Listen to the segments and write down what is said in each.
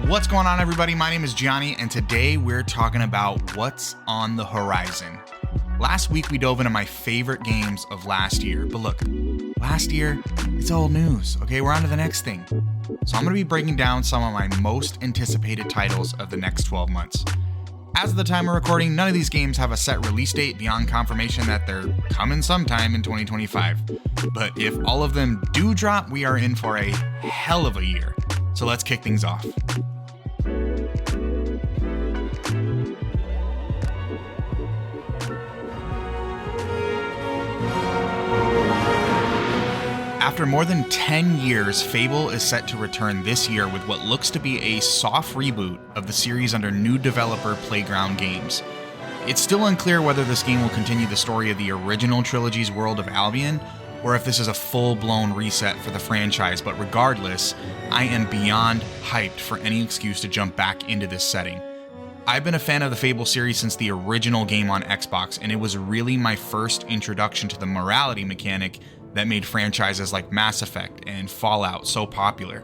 What's going on, everybody? My name is Gianni, and today we're talking about what's on the horizon. Last week, we dove into my favorite games of last year. But look, last year, it's old news, okay? We're on to the next thing. So I'm going to be breaking down some of my most anticipated titles of the next 12 months. As of the time of recording, none of these games have a set release date beyond confirmation that they're coming sometime in 2025. But if all of them do drop, we are in for a hell of a year. So let's kick things off. After more than 10 years, Fable is set to return this year with what looks to be a soft reboot of the series under new developer Playground Games. It's still unclear whether this game will continue the story of the original trilogy's World of Albion, or if this is a full-blown reset for the franchise, but regardless, I am beyond hyped for any excuse to jump back into this setting. I've been a fan of the Fable series since the original game on Xbox, and it was really my first introduction to the morality mechanic that made franchises like Mass Effect and Fallout so popular.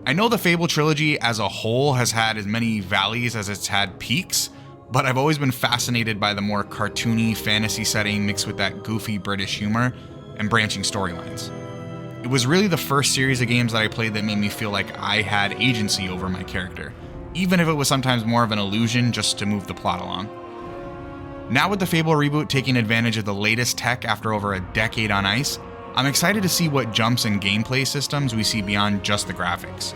I know the Fable trilogy as a whole has had as many valleys as it's had peaks, but I've always been fascinated by the more cartoony fantasy setting mixed with that goofy British humor and branching storylines. It was really the first series of games that I played that made me feel like I had agency over my character, even if it was sometimes more of an illusion just to move the plot along. Now with the Fable reboot taking advantage of the latest tech after over a decade on ice, I'm excited to see what jumps in gameplay systems we see beyond just the graphics.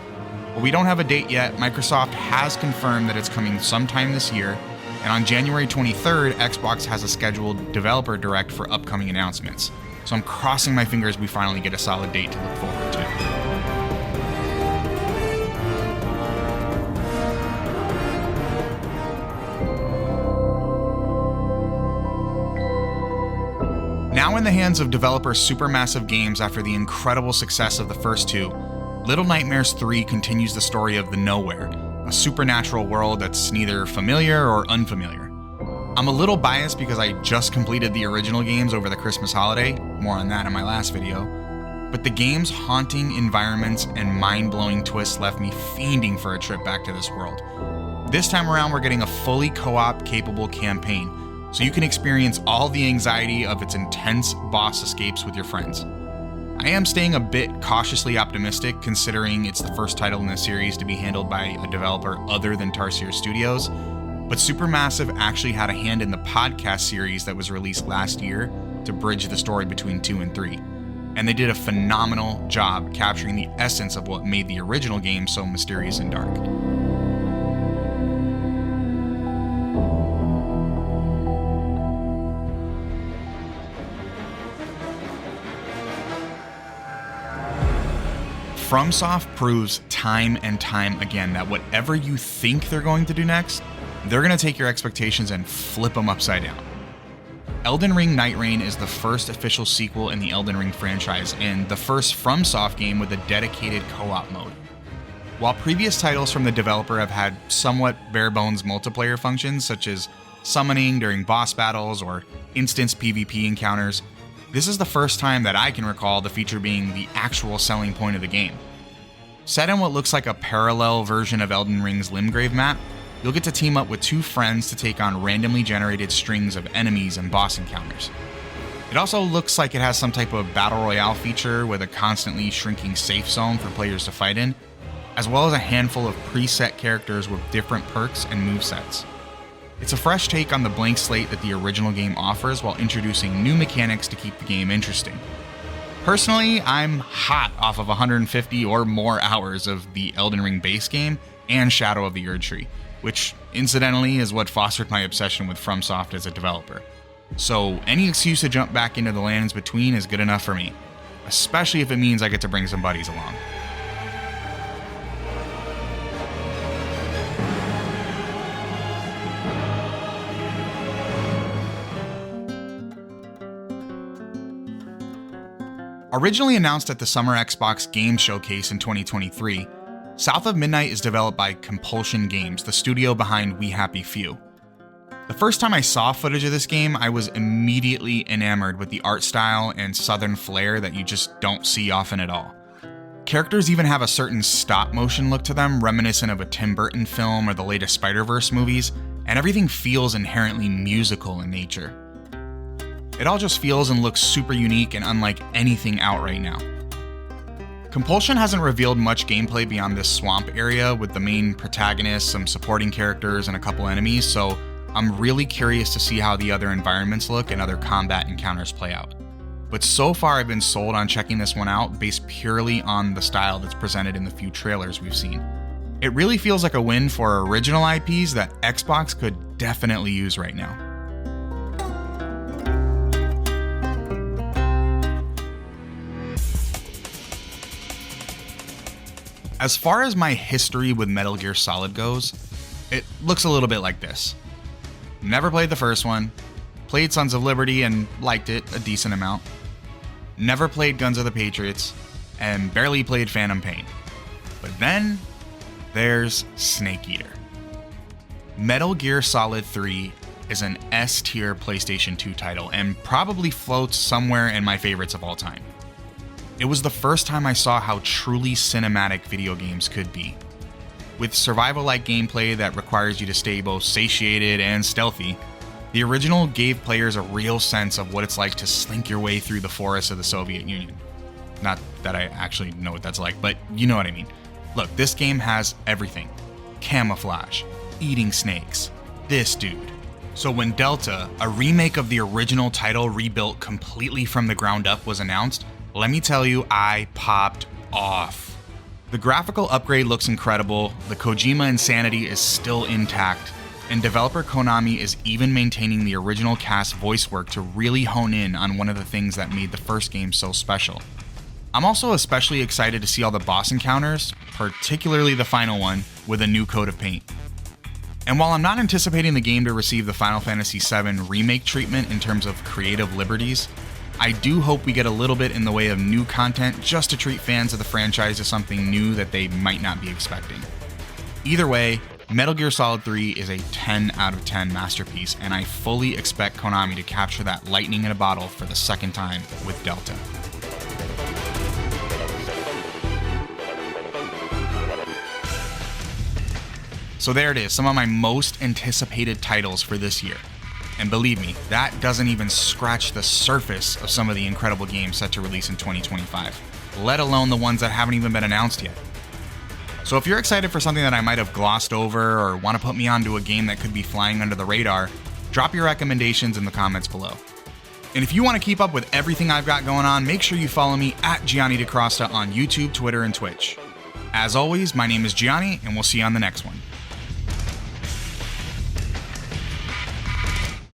While we don't have a date yet, Microsoft has confirmed that it's coming sometime this year, and on January 23rd, Xbox has a scheduled developer direct for upcoming announcements. So I'm crossing my fingers we finally get a solid date to look forward to. Now in the hands of developer Supermassive Games after the incredible success of the first two, Little Nightmares 3 continues the story of the Nowhere, a supernatural world that's neither familiar or unfamiliar. I'm a little biased because I just completed the original games over the Christmas holiday, more on that in my last video, but the game's haunting environments and mind-blowing twists left me fiending for a trip back to this world. This time around, we're getting a fully co-op capable campaign, so you can experience all the anxiety of its intense boss escapes with your friends. I am staying a bit cautiously optimistic considering it's the first title in the series to be handled by a developer other than Tarsier Studios, but Supermassive actually had a hand in the podcast series that was released last year to bridge the story between 2 and 3, and they did a phenomenal job capturing the essence of what made the original game so mysterious and dark. FromSoft proves time and time again that whatever you think they're going to do next, they're going to take your expectations and flip them upside down. Elden Ring Nightreign is the first official sequel in the Elden Ring franchise and the first FromSoft game with a dedicated co-op mode. While previous titles from the developer have had somewhat bare-bones multiplayer functions such as summoning during boss battles or instance PvP encounters, this is the first time that I can recall the feature being the actual selling point of the game. Set in what looks like a parallel version of Elden Ring's Limgrave map, you'll get to team up with 2 friends to take on randomly generated strings of enemies and boss encounters. It also looks like it has some type of battle royale feature with a constantly shrinking safe zone for players to fight in, as well as a handful of preset characters with different perks and movesets. It's a fresh take on the blank slate that the original game offers while introducing new mechanics to keep the game interesting. Personally, I'm hot off of 150 or more hours of the Elden Ring base game and Shadow of the Erdtree, which incidentally is what fostered my obsession with FromSoft as a developer. So any excuse to jump back into the lands between is good enough for me, especially if it means I get to bring some buddies along. Originally announced at the Summer Xbox Game Showcase in 2023, South of Midnight is developed by Compulsion Games, the studio behind We Happy Few. The first time I saw footage of this game, I was immediately enamored with the art style and southern flair that you just don't see often at all. Characters even have a certain stop-motion look to them, reminiscent of a Tim Burton film or the latest Spider-Verse movies, and everything feels inherently musical in nature. It all just feels and looks super unique and unlike anything out right now. Compulsion hasn't revealed much gameplay beyond this swamp area with the main protagonist, some supporting characters, and a couple enemies, so I'm really curious to see how the other environments look and other combat encounters play out. But so far I've been sold on checking this one out based purely on the style that's presented in the few trailers we've seen. It really feels like a win for original IPs that Xbox could definitely use right now. As far as my history with Metal Gear Solid goes, it looks a little bit like this. Never played the first one, played Sons of Liberty and liked it a decent amount, never played Guns of the Patriots, and barely played Phantom Pain. But then, there's Snake Eater. Metal Gear Solid 3 is an S-tier PlayStation 2 title and probably floats somewhere in my favorites of all time. It was the first time I saw how truly cinematic video games could be. With survival-like gameplay that requires you to stay both satiated and stealthy, the original gave players a real sense of what it's like to slink your way through the forests of the Soviet Union. Not that I actually know what that's like, but you know what I mean. Look, this game has everything. Camouflage, eating snakes, this dude. So when Delta, a remake of the original title rebuilt completely from the ground up, was announced, let me tell you, I popped off. The graphical upgrade looks incredible, the Kojima insanity is still intact, and developer Konami is even maintaining the original cast voice work to really hone in on one of the things that made the first game so special. I'm also especially excited to see all the boss encounters, particularly the final one, with a new coat of paint. And while I'm not anticipating the game to receive the Final Fantasy VII Remake treatment in terms of creative liberties, I do hope we get a little bit in the way of new content just to treat fans of the franchise to something new that they might not be expecting. Either way, Metal Gear Solid 3 is a 10 out of 10 masterpiece, and I fully expect Konami to capture that lightning in a bottle for the second time with Delta. So there it is, some of my most anticipated titles for this year. And believe me, that doesn't even scratch the surface of some of the incredible games set to release in 2025, let alone the ones that haven't even been announced yet. So if you're excited for something that I might have glossed over or want to put me onto a game that could be flying under the radar, drop your recommendations in the comments below. And if you want to keep up with everything I've got going on, make sure you follow me at Gianni DeCrosta on YouTube, Twitter, and Twitch. As always, my name is Gianni, and we'll see you on the next one.